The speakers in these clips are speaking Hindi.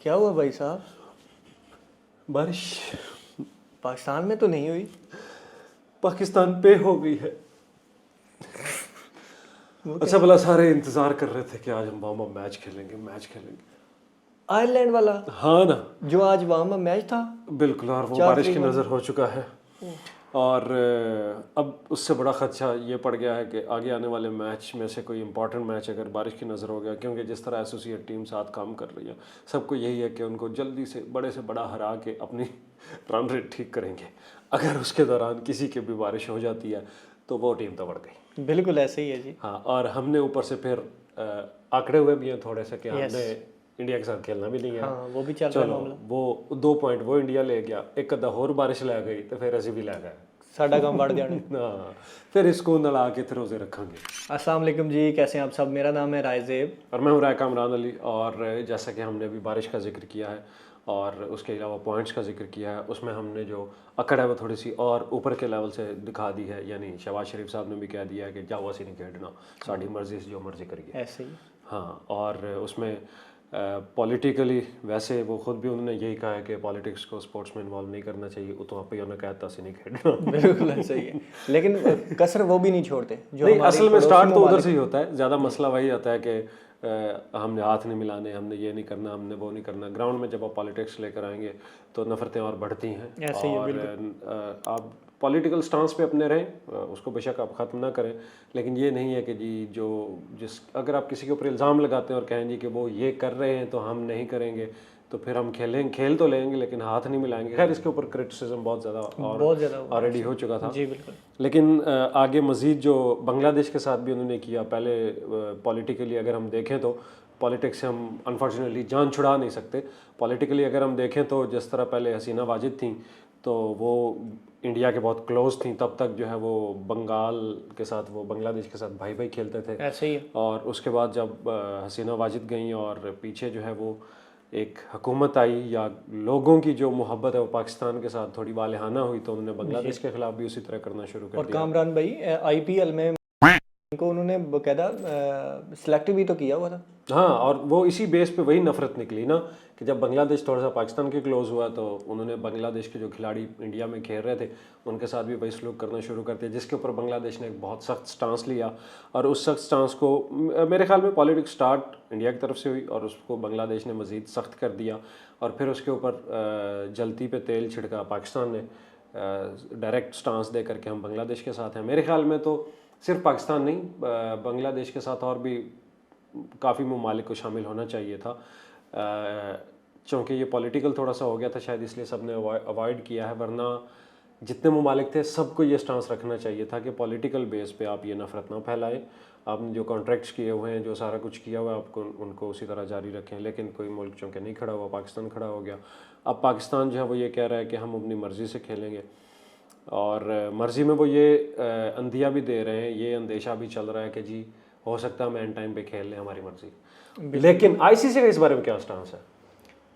क्या हुआ भाई साहब? बारिश पाकिस्तान में तो नहीं हुई। पाकिस्तान पे हो गई है। अच्छा भला सारे इंतजार कर रहे थे कि आज हम वार्म अप मैच खेलेंगे। आयरलैंड वाला हाँ ना, जो आज वार्म अप मैच था। बिल्कुल। और वो 4 बारिश तारीख की वाला। नज़र हो चुका है। और अब उससे बड़ा खदशा ये पड़ गया है कि आगे आने वाले मैच में से कोई इंपॉर्टेंट मैच अगर बारिश की नज़र हो गया, क्योंकि जिस तरह एसोसिएट टीम साथ काम कर रही है, सबको यही है कि उनको जल्दी से बड़ा हरा के अपनी रन रेट ठीक करेंगे। अगर उसके दौरान किसी की भी बारिश हो जाती है तो वो टीम तो बढ़ गई। बिल्कुल ऐसे ही है जी। हाँ, और हमने ऊपर से फिर आंकड़े हुए भी हैं थोड़े से कि हमने इंडिया के साथ खेलना भी नहीं है। हाँ, वो भी चल रहा है चलो, मामला। वो 2 पॉइंट वो इंडिया ले गया, एक अद्धा होर बारिश लै गई तो फिर ਅਸੀਂ ਵੀ ਲੈ गए। साडा काम बढ़ जाना। हाँ, फिर इसको नला के फिर रोजे रखेंगे। अस्सलाम वालेकुम जी, कैसे हैं आप सब? मेरा नाम है रायज़ेब और मैं हूँ राय कामरान अली। और जैसा कि हमने अभी बारिश का जिक्र किया है और उसके अलावा पॉइंट्स का जिक्र किया है, उसमें हमने जो अकड़ है वो थोड़ी सी और ऊपर के लेवल से दिखा दी है। यानी शहबाज शरीफ साहब ने भी कह दिया है कि जाओ असी नहीं खेडना, साड़ी मर्जी से जो मर्जी करिए। ऐसे ही। हाँ, और उसमें पॉलिटिकली वैसे वो खुद भी उन्होंने यही कहा है कि पॉलिटिक्स को स्पोर्ट्स में इन्वॉल्व नहीं करना चाहिए। वो तो आप ही उन्होंने कहता असी नहीं खेडना। बिल्कुल ऐसे ही है, लेकिन कसर वो भी नहीं छोड़ते जो नहीं, हमारे असल में पड़ोसी स्टार्ट तो उधर ममालिक। से ही होता है। ज़्यादा मसला वही आता है कि हमने हाथ नहीं मिलाने, हमने ये नहीं करना, हमने वो नहीं करना। ग्राउंड में जब आप पॉलिटिक्स लेकर आएंगे तो नफरतें और बढ़ती हैं। ऐसे ही है, और आप पॉलिटिकल स्टांस पे अपने रहें, उसको बेशक आप ख़त्म ना करें, लेकिन ये नहीं है कि अगर आप किसी के ऊपर इल्ज़ाम लगाते हैं और कहें जी कि वो ये कर रहे हैं तो हम नहीं करेंगे, तो फिर हम खेल तो लेंगे लेकिन हाथ नहीं मिलाएंगे। खैर, इसके ऊपर क्रिटिसिज्म बहुत ज़्यादा ऑलरेडी हो चुका था जी। बिल्कुल। लेकिन आगे मज़ीद जो बांग्लादेश के साथ भी उन्होंने किया, पहले पॉलिटिकली अगर हम देखें तो पॉलिटिक्स से हम अनफॉर्चुनेटली जान छुड़ा नहीं सकते। पॉलिटिकली अगर हम देखें तो जिस तरह पहले हसीना वाजिद थी तो वो इंडिया के बहुत क्लोज थी, तब तक जो है वो बंगाल के साथ, वो बांग्लादेश के साथ भाई भाई खेलते थे। ऐसे ही है। और उसके बाद जब हसीना वाजिद गई और पीछे जो है वो एक हुकूमत आई या लोगों की जो मोहब्बत है वो पाकिस्तान के साथ थोड़ी वालेहाना हुई, तो उन्होंने बांग्लादेश के खिलाफ भी उसी तरह करना शुरू कर और दिया। कामरान भाई आईपीएल में इनको उन्होंने बकायदा सिलेक्ट भी तो किया हुआ था। हाँ, और वो इसी बेस पे वही नफरत निकली ना कि जब बांग्लादेश थोड़ा सा पाकिस्तान के क्लोज हुआ तो उन्होंने बांग्लादेश के जो खिलाड़ी इंडिया में खेल रहे थे उनके साथ भी वही सलूक करना शुरू कर दिया, जिसके ऊपर बांग्लादेश ने एक बहुत सख्त स्टांस लिया। और उस सख्त स्टांस को मेरे ख्याल में पॉलिटिक्स स्टार्ट इंडिया की तरफ से हुई और उसको बांग्लादेश ने मज़ीद सख्त कर दिया। और फिर उसके ऊपर जलती पे तेल छिड़का पाकिस्तान ने, डायरेक्ट स्टांस दे करके हम बांग्लादेश के साथ हैं। मेरे ख्याल में तो सिर्फ पाकिस्तान नहीं, बांग्लादेश के साथ और भी काफ़ी ममालिक को शामिल होना चाहिए था। चूँकि ये पॉलिटिकल थोड़ा सा हो गया था शायद, इसलिए सब ने अवॉइड किया है। वरना जितने ममालिक थे सबको ये स्टांस रखना चाहिए था कि पॉलिटिकल बेस पे आप ये नफ़रत ना फैलाएं। आपने जो कॉन्ट्रैक्ट्स किए हुए हैं, जो सारा कुछ किया हुआ है, आपको उनको उसी तरह जारी रखें। लेकिन कोई मुल्क चूँकि नहीं खड़ा हुआ, पाकिस्तान खड़ा हो गया। अब पाकिस्तान जो है वो ये कह रहा है कि हम अपनी मर्ज़ी से खेलेंगे, और मर्ज़ी में वो ये अंदिया भी दे रहे हैं, ये अंदेशा भी चल रहा है कि जी हो सकता है हम एंड टाइम पे खेल लें, हमारी मर्ज़ी। लेकिन आईसीसी का इस बारे में क्या स्टांस है?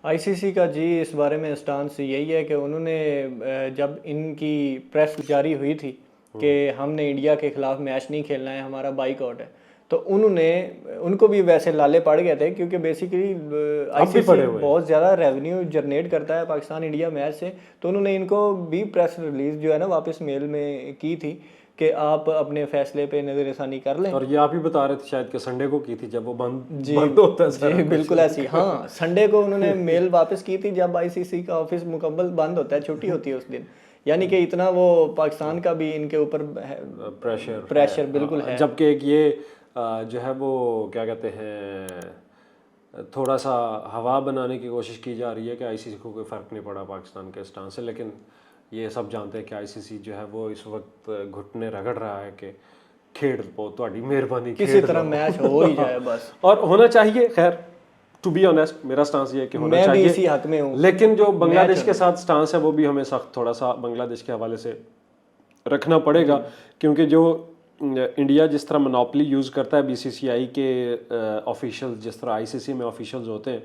आईसीसी का जी इस बारे में स्टांस यही है कि उन्होंने जब इनकी प्रेस जारी हुई थी कि हमने इंडिया के खिलाफ मैच नहीं खेलना है, हमारा बाइकआउट है, तो उनको भी वैसे लाले पड़ गए थे, क्योंकि बेसिकली आईसीसी बहुत ज़्यादा रेवेन्यू जनरेट करता है पाकिस्तान इंडिया मैच से। तो उन्होंने इनको भी प्रेस रिलीज जो है ना वापस मेल में की थी कि आप अपने फैसले पे नज़रसानी कर लें। और ये आप ही बता रहे थे शायद कि संडे को की थी, जब वो बंद होता है। जी बिल्कुल ऐसी। हाँ, संडे को उन्होंने मेल वापस की थी जब आईसीसी का ऑफिस मुकम्मल बंद होता है, छुट्टी होती है उस दिन। यानी कि इतना वो पाकिस्तान का भी इनके ऊपर प्रेशर बिल्कुल है। जबकि एक ये जो है वो क्या कहते हैं, थोड़ा सा हवा बनाने की कोशिश की जा रही है कि आईसीसी को कोई फ़र्क नहीं पड़ा पाकिस्तान के स्टांस से। लेकिन ये सब जानते हैं कि आईसीसी जो है वो इस वक्त घुटने रगड़ रहा है कि खेल पो, तुम्हारी मेहरबानी, किसी तरह मैच हो ही जाए बस। और होना चाहिए। खैर, टू बी ऑनेस्ट मेरा स्टांस ये है कि होना चाहिए, मैं भी इसी हक में हूँ। लेकिन जो बांग्लादेश के साथ स्टांस है वो भी हमें सख्त थोड़ा सा बांग्लादेश के हवाले से रखना पड़ेगा, क्योंकि जो इंडिया जिस तरह मोनोपोली यूज़ करता है बीसीसीआई के ऑफिशियल, जिस तरह आईसीसी में ऑफिशियल्स होते हैं,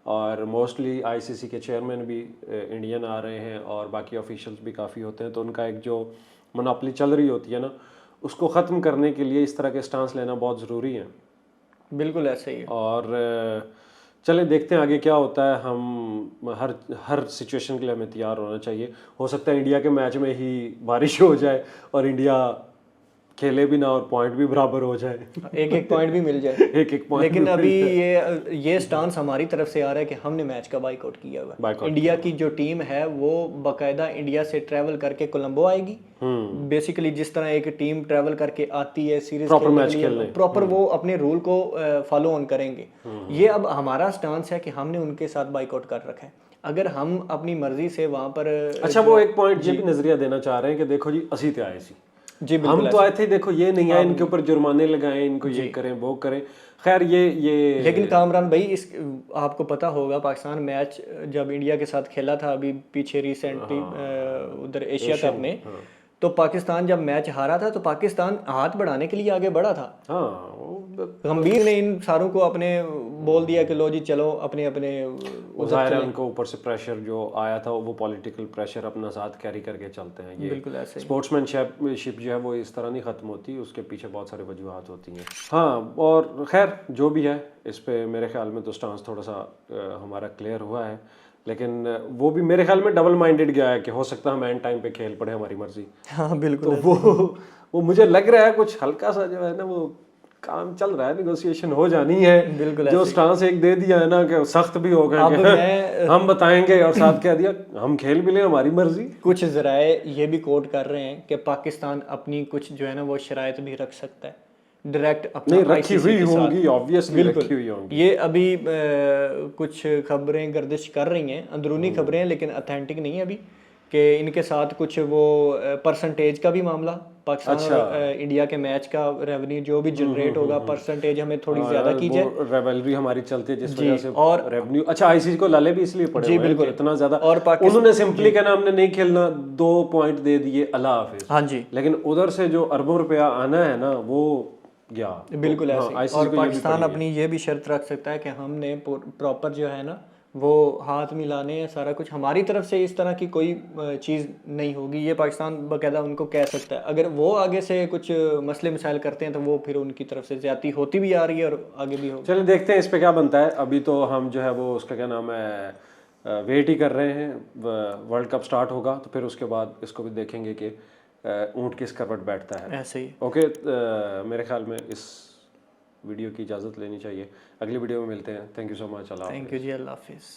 और मोस्टली आईसीसी के चेयरमैन भी इंडियन आ रहे हैं और बाकी ऑफिशियल्स भी काफ़ी होते हैं, तो उनका एक जो मोनोपोली चल रही होती है ना, उसको ख़त्म करने के लिए इस तरह के स्टांस लेना बहुत ज़रूरी है। बिल्कुल ऐसे ही है। और चले देखते हैं आगे क्या होता है। हम हर सिचुएशन के लिए हमें तैयार होना चाहिए। हो सकता है इंडिया के मैच में ही बारिश हो जाए और इंडिया खेले भी ना और पॉइंट भी बराबर हो जाए, एक एक पॉइंट भी मिल जाए। एक एक पॉइंट। लेकिन अभी ये स्टांस हमारी तरफ से आ रहा है कि हमने मैच का बाइकआउट किया हुआ है। इंडिया की जो टीम है वो बाकायदा इंडिया से ट्रैवल करके कोलंबो आएगी। बेसिकली जिस तरह एक टीम ट्रैवल करके आती है सीरीज खेलने, प्रॉपर वो अपने रूल को फॉलो ऑन करेंगे। ये अब हमारा स्टांस है कि हमने उनके साथ बाइकआउट कर रखा है। अगर हम अपनी मर्जी से वहां पर अच्छा, वो एक पॉइंट ये भी नजरिया देना चाह रहे हैं कि देखो जी असी आए सी जी, हम तो आए थे, देखो ये नहीं आए, इनके ऊपर जुर्माने लगाएं, इनको ये करें वो करें। खैर ये लेकिन कामरान भाई, इस आपको पता होगा पाकिस्तान मैच जब इंडिया के साथ खेला था अभी पीछे रिसेंटली उधर एशिया कप में, तो पाकिस्तान जब मैच हारा था तो पाकिस्तान हाथ बढ़ाने के लिए आगे बढ़ा था। हाँ, गंभीर ने इन सारों को अपने बोल दिया कि लो जी चलो अपने अपने जाहिर है उनको ऊपर से प्रेशर जो आया था वो पॉलिटिकल प्रेशर अपना साथ कैरी करके चलते हैं। ये बिल्कुल ऐसे स्पोर्ट्समैनशिप जो है वो इस तरह नहीं खत्म होती, उसके पीछे बहुत सारे वजूहात होती हैं। हाँ, और खैर जो भी है इस पे मेरे ख्याल में तो स्टांस थोड़ा सा हमारा क्लियर हुआ है, लेकिन वो भी मेरे ख्याल में डबल माइंडेड गया है कि हो सकता है हम एंड टाइम पे खेल पड़े हमारी मर्जी। हाँ बिल्कुल। तो वो मुझे लग रहा है कुछ हल्का सा जो है ना वो काम चल रहा है, नेगोशिएशन हो जानी है। बिल्कुल जो स्टांस एक दे दिया है ना कि सख्त भी हो गए कि हम बताएंगे, और साथ कह दिया हम खेल भी लें हमारी मर्जी। कुछ जराए ये भी कोट कर रहे हैं कि पाकिस्तान अपनी कुछ जो है ना वो शराइत भी रख सकता है डायरेक्ट अपना नहीं रखी हुई होंगी, ऑब्वियसली रखी हुई होंगी। ये अभी कुछ खबरें गर्दिश कर रही हैं, अंदरूनी खबरें हैं लेकिन ऑथेंटिक नहीं है अभी, कि इनके साथ कुछ वो परसेंटेज का भी मामला, पाकिस्तान और इंडिया के मैच का रेवेन्यू जो भी जनरेट होगा परसेंटेज हमें थोड़ी ज्यादा की जाए। रेवेलरी हमारी चलती है जिस वजह से और रेवेन्यू। अच्छा, आईसीसी को लाले भी इसलिए पड़े जी बिल्कुल इतना ज्यादा, और उन्होंने सिंपली कहना हमने नहीं खेलना, 2 पॉइंट दे दिए, अल्लाह हाफिज। हाँ जी, लेकिन उधर से जो अरबों रुपया आना है ना वो गया बिल्कुल ऐसे। और पाकिस्तान अपनी ये भी शर्त रख सकता है कि हमने प्रॉपर जो है ना वो हाथ मिलाने हैं, सारा कुछ हमारी तरफ से इस तरह की कोई चीज़ नहीं होगी। ये पाकिस्तान बाकायदा उनको कह सकता है। अगर वो आगे से कुछ मसले मसाइल करते हैं तो वो फिर उनकी तरफ से ज्यादती होती भी आ रही है और आगे भी होगी। चलिए देखते हैं इस पे क्या बनता है। अभी तो हम जो है वो उसका क्या नाम है वेट ही कर रहे हैं, वर्ल्ड कप स्टार्ट होगा तो फिर उसके बाद इसको भी देखेंगे कि ऊँट किस करवट बैठता है। ऐसे ही ओके, मेरे ख्याल में इस वीडियो की इजाज़त लेनी चाहिए। अगली वीडियो में मिलते हैं। Thank you so much. Thank you जी, अल्लाह हाफिज़।